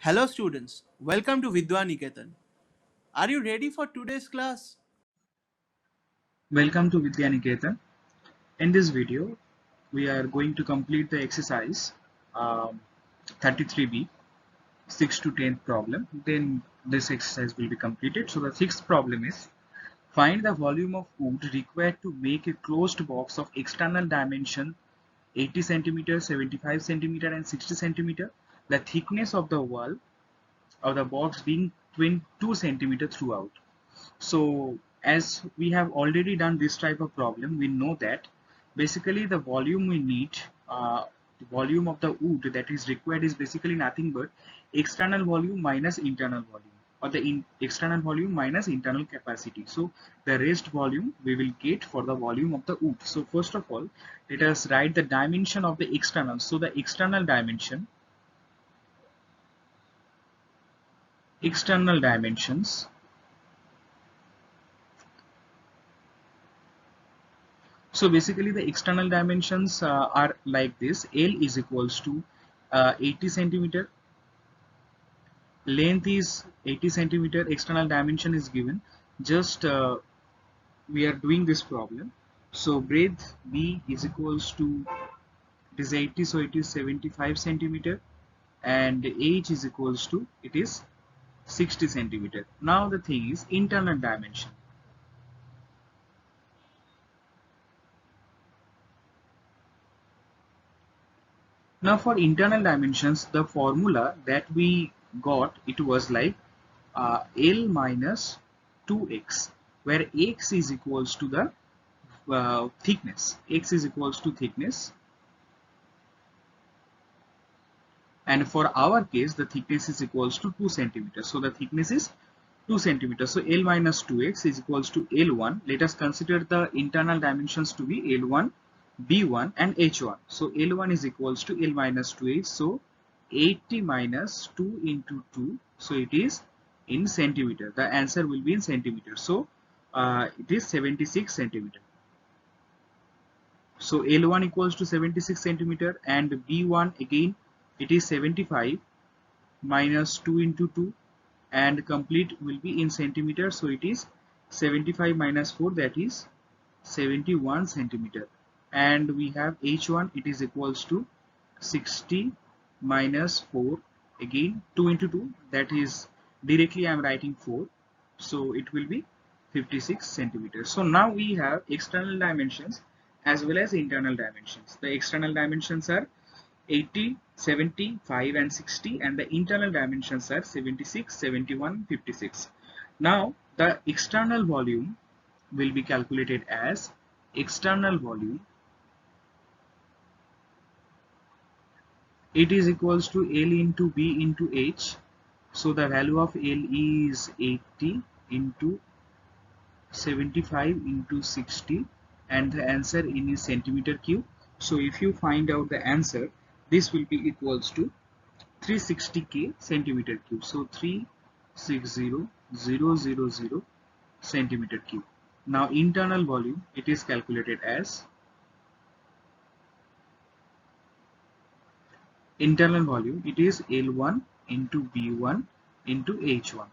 Hello students, welcome to Vidya Niketan. Are you ready for today's class? Welcome to Vidya Niketan. In this video, we are going to complete the exercise 33B, 6 to 10th problem. Then this exercise will be completed. So the sixth problem is find the volume of wood required to make a closed box of external dimension 80 centimeter, 75 centimeter and 60 centimeter. The thickness of the wall of the box being 22 centimeter throughout. So as we have already done this type of problem, we know that basically the volume we need, the volume of the wood that is required is basically nothing but external volume minus internal volume, or the external volume minus internal capacity. So the rest volume we will get for the volume of the wood. So first of all, let us write the dimension of the external. So the external dimensions. So basically the external dimensions are like this. L is equals to 80 centimeter, length is 80 centimeter, external dimension is given. Just we are doing this problem. So breadth B is equals to, it is 80, so it is 75 centimeter, and H is equals to, it is 60 centimeter. Now the thing is internal dimension. Now for internal dimensions, the formula that we got, it was like L minus 2x, where x is equals to the thickness. X is equals to thickness, and for our case the thickness is equals to 2 centimeters. So the thickness is 2 centimeters. So L minus 2x is equals to L1. Let us consider the internal dimensions to be L1, B1 and H1. So L1 is equals to L minus 2h. So 80 minus 2 into 2. So it is in centimeter. The answer will be in centimeter. So it is 76 centimeter. So L1 equals to 76 centimeter, and B1 again it is 75 minus 2 into 2, and complete will be in centimeter. So it is 75 minus 4, that is 71 centimeter. And we have H1, it is equals to 60 minus 4, again 2 into 2, that is directly I am writing 4, so it will be 56 centimeters. So now we have external dimensions as well as internal dimensions. The external dimensions are 80, 75 and 60, and the internal dimensions are 76, 71, 56. Now the external volume will be calculated as external volume, it is equals to L into B into H. So the value of L is 80 into 75 into 60, and the answer in is centimeter cube. So if you find out the answer, this will be equals to 360k centimeter cube. So 360,000 centimeter cube. Now internal volume, it is calculated as internal volume, it is L1 into B1 into H1.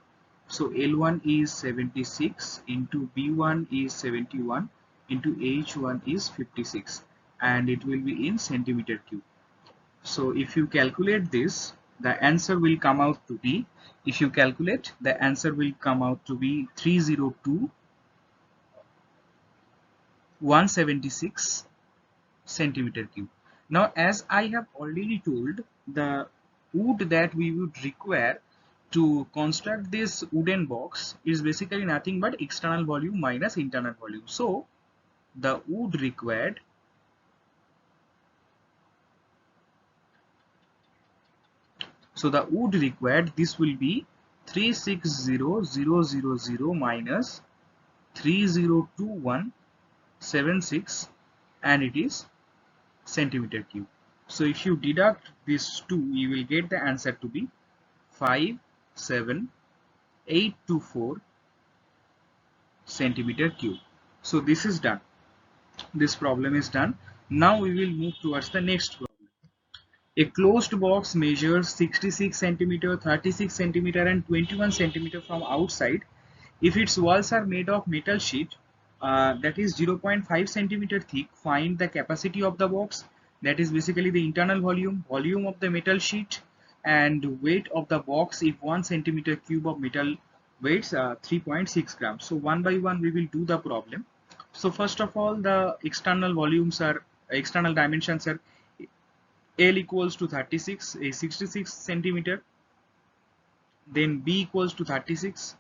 So L1 is 76 into B1 is 71 into H1 is 56, and it will be in centimeter cube. So if you calculate this, the answer will come out to be, if you calculate, the answer will come out to be 302,176 centimeter cube. Now as I have already told, the wood that we would require to construct this wooden box is basically nothing but external volume minus internal volume. So the wood required, this will be 360,000 minus 302,176, and it is centimeter cube. So if you deduct these two, you will get the answer to be 57824 centimeter cube. So this is done. This problem is done. Now we will move towards the next problem. A closed box measures 66 centimeter, 36 centimeter and 21 centimeter from outside. If its walls are made of metal sheet that is 0.5 centimeter thick, find the capacity of the box, that is basically the internal volume, volume of the metal sheet, and weight of the box if 1 centimeter cube of metal weighs 3.6 grams. So one by one we will do the problem. So first of all, the external dimensions are L equals to 36, a 66 centimeter, then B equals to 36,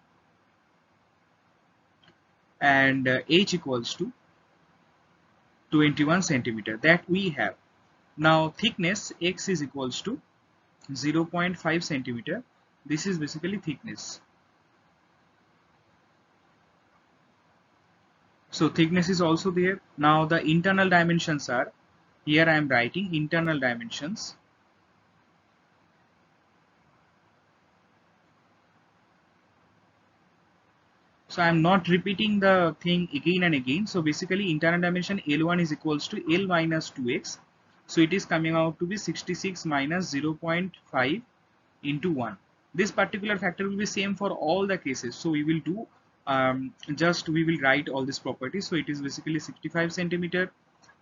and H equals to 21 centimeter that we have. Now thickness X is equals to 0.5 centimeter. This is basically thickness. So thickness is also there. Now the internal dimensions are, here I am writing internal dimensions. So I am not repeating the thing again and again. So basically internal dimension L1 is equals to L minus 2x. So it is coming out to be 66 minus 0.5 into 1. This particular factor will be same for all the cases. So we will do we will write all these properties. So it is basically 65 centimeter.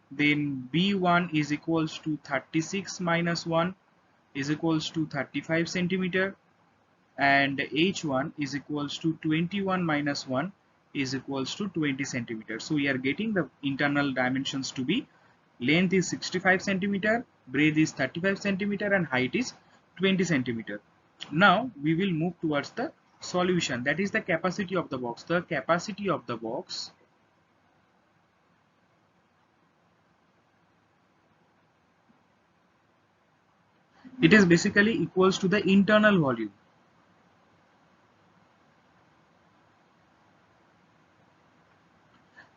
Then B1 is equals to 36 minus 1 is equals to 35 centimeter, and H1 is equals to 21 minus 1 is equals to 20 centimeter. So we are getting the internal dimensions to be length is 65 centimeter, breadth is 35 centimeter, and height is 20 centimeter. Now we will move towards the solution, that is the capacity of the box. The capacity of the box it is basically equals to the internal volume.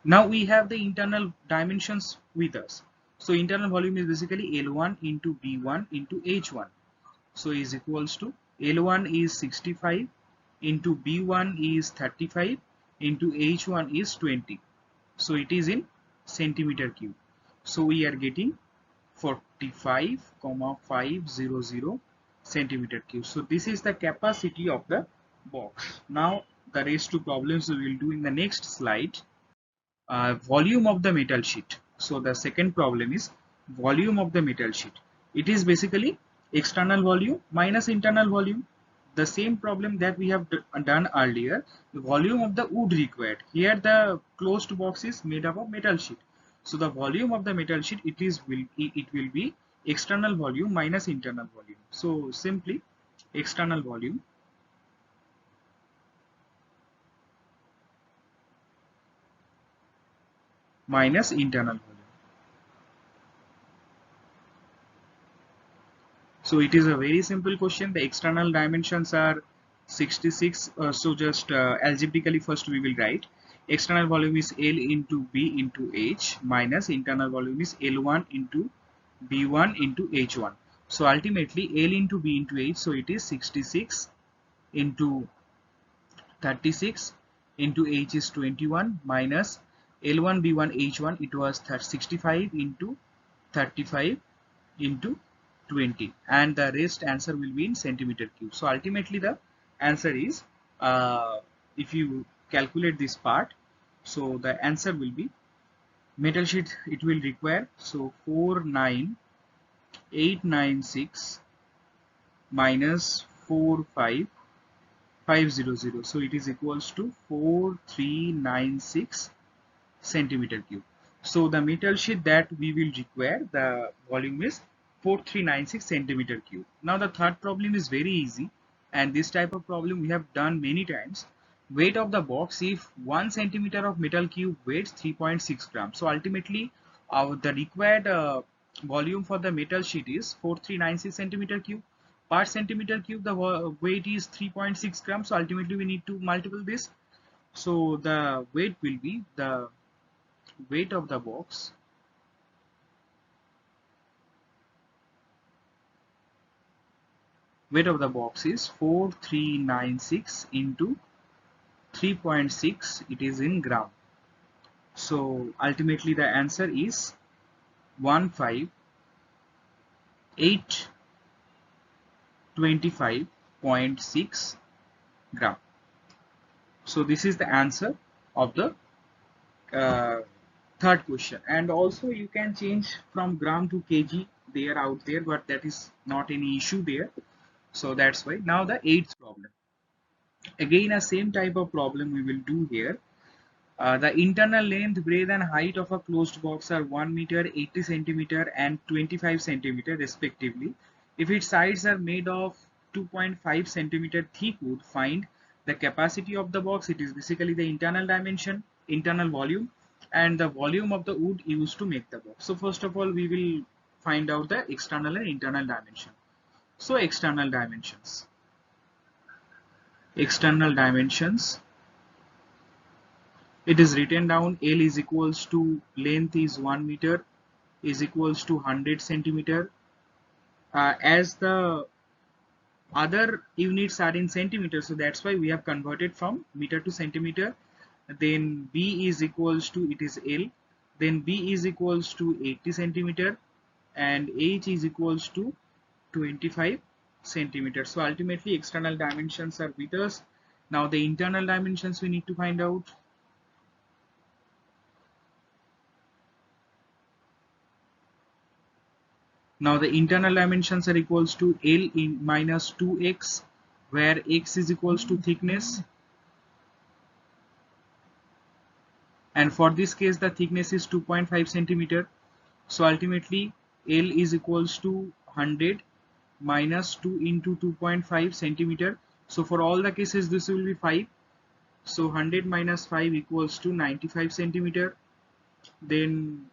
Now we have the internal dimensions with us. So internal volume is basically L1 into B1 into H1. So is equals to L1 is 65 into B1 is 35 into H1 is 20. So it is in centimeter cube. So we are getting 45,500 centimeter cube. So this is the capacity of the box. Now the rest two problems we will do in the next slide. Volume of the metal sheet. So the second problem is volume of the metal sheet. It is basically external volume minus internal volume. The same problem that we have done earlier. The volume of the wood required. Here the closed box is made up of metal sheet. So the volume of the metal sheet it will be external volume minus internal volume. So simply external volume minus internal volume. So it is a very simple question. The external dimensions are 66. So just algebraically first we will write external volume is L into B into H minus internal volume is L1 into B1 into H1. So ultimately L into B into H, so it is 66 into 36 into H is 21 minus L1 B1 H1, it was 65 into 35 into 20, and the rest answer will be in centimeter cube. So ultimately the answer is if you calculate this part, so the answer will be metal sheet it will require, so 49896 minus 45500, so it is equals to 4396 centimeter cube. So the metal sheet that we will require, the volume is 4396 centimeter cube. Now the third problem is very easy, and this type of problem we have done many times. Weight of the box, if 1 centimeter of metal cube weighs 3.6 grams. So ultimately the required volume for the metal sheet is 4396 centimeter cube. Per centimeter cube the weight is 3.6 grams. So ultimately we need to multiply this. So the weight will be the weight of the box is 4396 into 3.6, it is in gram. So ultimately the answer is 1585 25.6 gram. So this is the answer of the third question. And also you can change from gram to kg there out there, but that is not any issue there. So that's why. Now the eighth problem. Again a same type of problem we will do here. The internal length, breadth and height of a closed box are 1 meter, 80 centimeter and 25 centimeter respectively. If its sides are made of 2.5 centimeter thick wood, find the capacity of the box. It is basically the internal dimension, internal volume and the volume of the wood used to make the box. So first of all we will find out the external and internal dimension. So external dimensions. External dimensions. It is written down L is equals to length is 1 meter is equals to 100 centimeter. As the other units are in centimeter, so that's why we have converted from meter to centimeter. Then B is equals to, it is L, then B is equals to 80 centimeter and H is equals to 25 centimeter. So ultimately external dimensions are with us. Now the internal dimensions we need to find out. Now the internal dimensions are equals to L in minus 2x, where x is equals to thickness, and for this case the thickness is 2.5 centimeter. So ultimately L is equals to 100 minus 2 into 2.5 centimeter. So for all the cases this will be 5. So 100 minus 5 equals to 95 centimeter. Then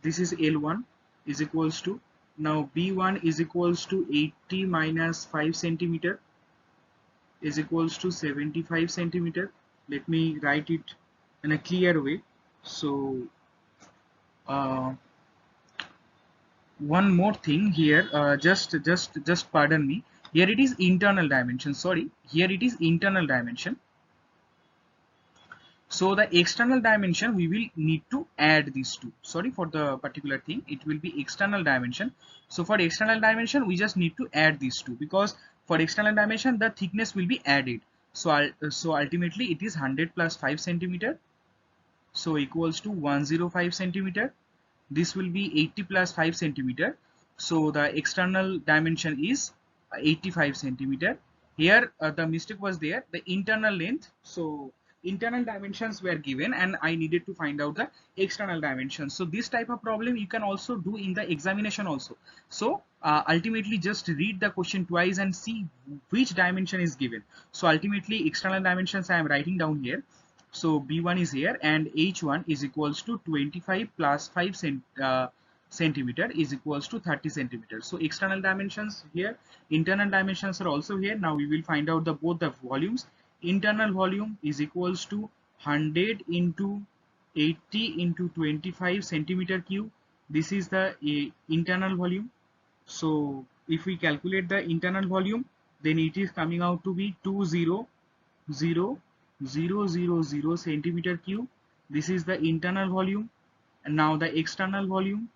this is L1 is equals to, now B1 is equals to 80 minus 5 centimeter is equals to 75 centimeter. Let me write it in a clear way. So one more thing here, just pardon me, here it is internal dimension, sorry, here it is internal dimension. So the external dimension we will need to add these two. Sorry for the particular thing, it will be external dimension. So for external dimension we just need to add these two, because for external dimension the thickness will be added. So so ultimately it is 100 plus 5 centimeter, so equals to 105 centimeter. This will be 80 plus 5 centimeter. So the external dimension is 85 centimeter. Here the mistake was there, the internal length. So internal dimensions were given and I needed to find out the external dimensions. So this type of problem you can also do in the examination also. So ultimately just read the question twice and see which dimension is given. So ultimately external dimensions I am writing down here. So B1 is here and H1 is equals to 25 plus 5 centimeter is equals to 30 centimeters. So external dimensions here, internal dimensions are also here. Now we will find out the both the volumes. Internal volume is equals to 100 into 80 into 25 centimeter cube. This is the internal volume. So if we calculate the internal volume, then it is coming out to be 200,000 centimeter cube. This is the internal volume. And now the external volume.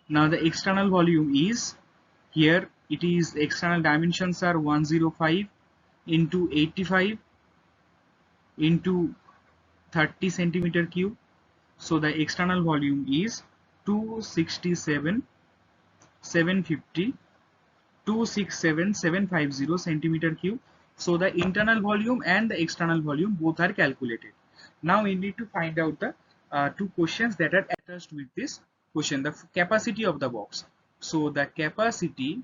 Now the external volume is, here it is, external dimensions are 105 into 85 into 30 centimeter cube. So the external volume is 267,750 centimeter cube. So the internal volume and the external volume both are calculated. Now we need to find out the two questions that are attached with this question, the capacity of the box. So the capacity,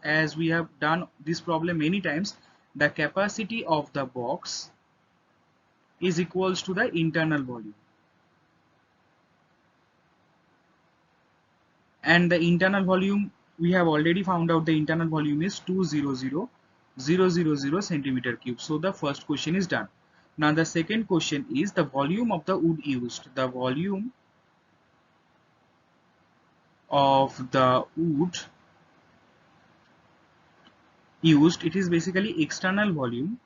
as we have done this problem many times, the capacity of the box is equals to the internal volume, and the internal volume we have already found out, the internal volume is 200,000 centimeter cube. So the first question is done. Now the second question is the volume of the wood used. The volume of the wood used, it is basically external volume,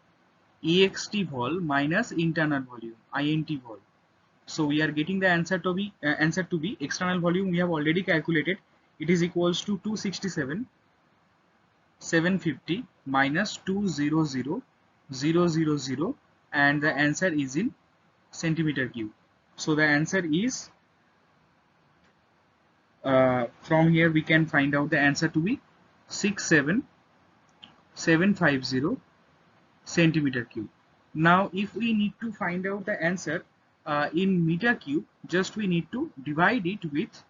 ext vol minus internal volume, int vol. So we are getting the answer to be external volume we have already calculated. It is equals to 267 750 minus 200,000, and the answer is in centimeter cube. So the answer is from here we can find out the answer to be 67750 centimeter cube. Now if we need to find out the answer in meter cube, just we need to divide it with,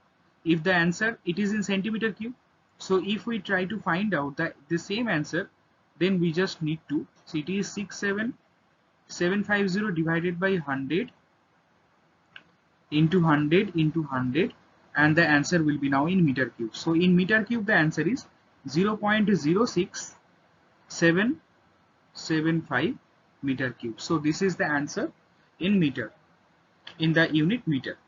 if the answer it is in centimeter cube, so if we try to find out the same answer, then we just need to, so it is 67750 divided by 100 into 100 into 100, and the answer will be now in meter cube. So in meter cube the answer is 0.06775 meter cube. So this is the answer in meter, in the unit meter.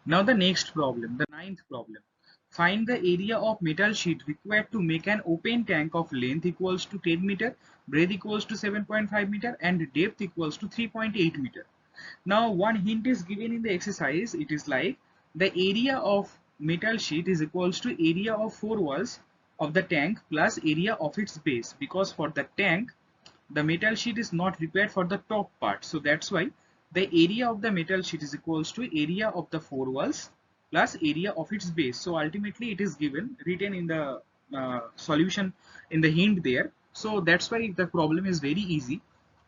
Now the next problem, the ninth problem. Find the area of metal sheet required to make an open tank of length equals to 10 meter, breadth equals to 7.5 meter, and depth equals to 3.8 meter. Now one hint is given in the exercise. It is like the area of metal sheet is equals to area of four walls of the tank plus area of its base, because for the tank the metal sheet is not required for the top part, so that's why the area of the metal sheet is equals to area of the four walls plus area of its base. So ultimately it is given, written in the solution in the hint there. So that's why the problem is very easy.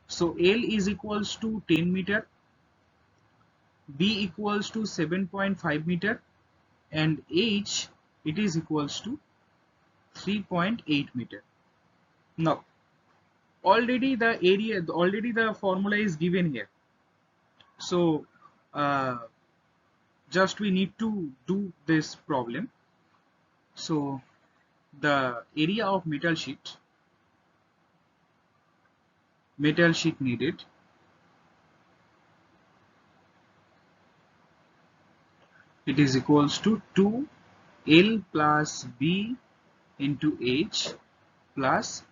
So L is equals to 10 meter, B equals to 7.5 meter, and H it is equals to 3.8 meter. Now already the formula is given here, so uh, just we need to do this problem. So the area of metal sheet needed, it is equals to 2L plus B into H plus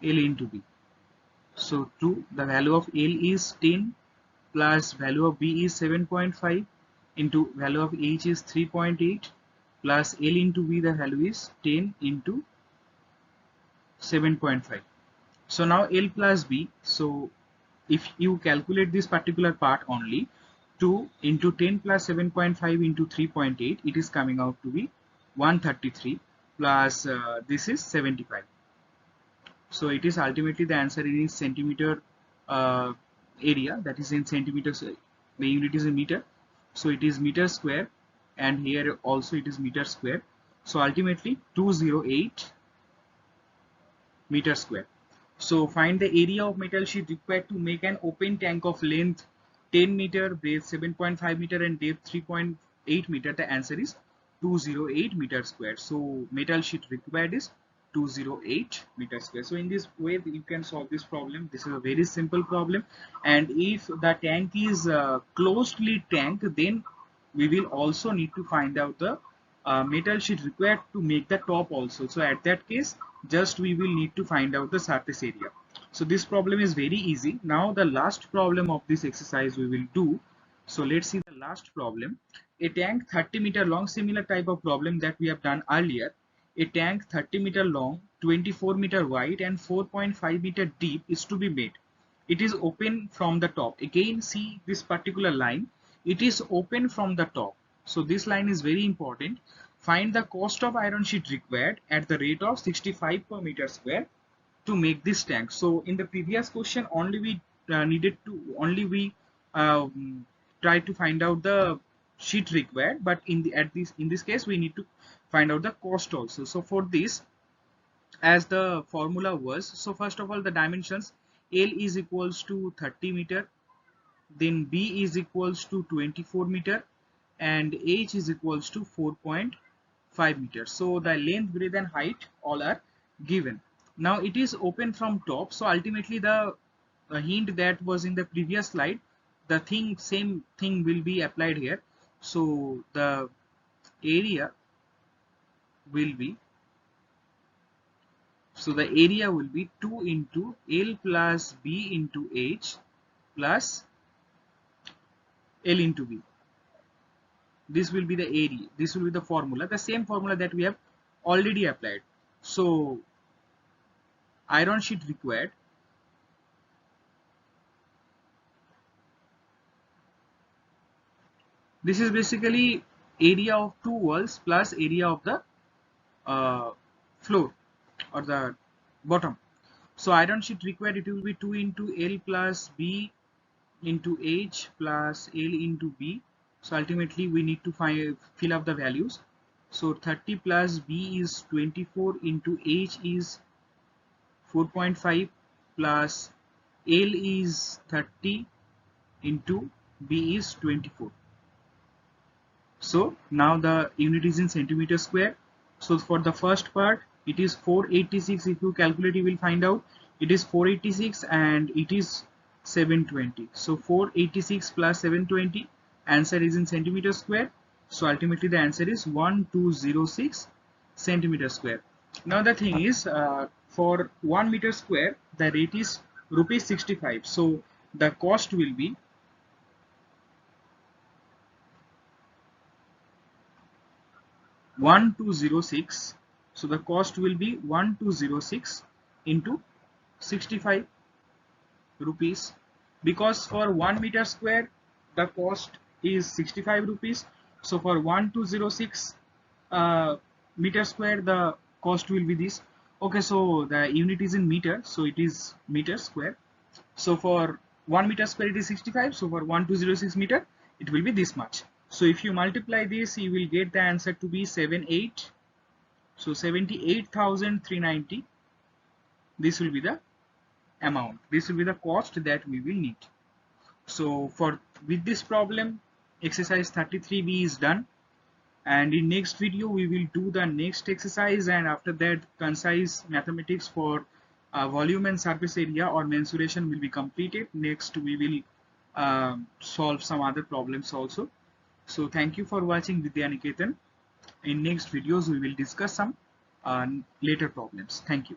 L into B. So 2, the value of L is 10 plus value of B is 7.5 into value of H is 3.8 plus L into B, the value is 10 into 7.5. So now L plus B, so if you calculate this particular part only, 2 into 10 plus 7.5 into 3.8, it is coming out to be 133 plus this is 75. So it is ultimately the answer in centimeter area, that is in centimeters, the unit is in meter, so it is meter square, and here also it is meter square. So ultimately 208 meter square. So find the area of metal sheet required to make an open tank of length 10 meter, breadth 7.5 meter, and depth 3.8 meter. The answer is 208 meter square. So metal sheet required is 208 meter square. So in this way you can solve this problem. This is a very simple problem, and if the tank is closedly tank, then we will also need to find out the metal sheet required to make the top also. So at that case, just we will need to find out the surface area. So this problem is very easy. Now the last problem of this exercise we will do. So let's see the last problem. A tank 30 meter long, similar type of problem that we have done earlier. A tank 30 meter long, 24 meter wide, and 4.5 meter deep is to be made. It is open from the top. Again, see this particular line. It is open from the top. So this line is very important. Find the cost of iron sheet required at the rate of 65 per meter square to make this tank. So in the previous question, only we try to find out the sheet required, but in this case we need to find out the cost also. So for this, as the formula was, so first of all the dimensions, L is equals to 30 meter, then B is equals to 24 meter, and H is equals to 4.5 meters. So the length, breadth, and height all are given. Now it is open from top, so ultimately the hint that was in the previous slide, the same thing will be applied here. So the area will be, so the area will be 2 into L plus B into H plus L into B. This will be the area. This will be the formula, the same formula that we have already applied. So iron sheet required. This is basically area of two walls plus area of the floor or the bottom. So iron sheet required, it will be 2 into L plus B into H plus L into B. So ultimately we need to fill up the values. So 30 plus B is 24 into H is 4.5 plus L is 30 into B is 24. So now the unit is in centimeter square. So for the first part it is 486. If you calculate you will find out it is 486 and it is 720. So 486 plus 720, answer is in centimeter square. So ultimately the answer is 1206 centimeter square. Now the thing is, for 1 meter square the rate is rupees 65. So the cost will be 1206. So the cost will be 1206 into 65 rupees, because for 1 meter square the cost is 65 rupees. So for 1206 meter square the cost will be this. Okay, so the unit is in meter, so it is meter square. So for 1 meter square it is 65. So for 1206 meter it will be this much. So if you multiply this you will get the answer to be 78. So 78,390. This will be the amount. This will be the cost that we will need. So for with this problem exercise 33B is done, and in next video we will do the next exercise, and after that concise mathematics for volume and surface area or mensuration will be completed. Next we will solve some other problems also. So thank you for watching Vidya Niketan. In next videos we will discuss some later problems. Thank you.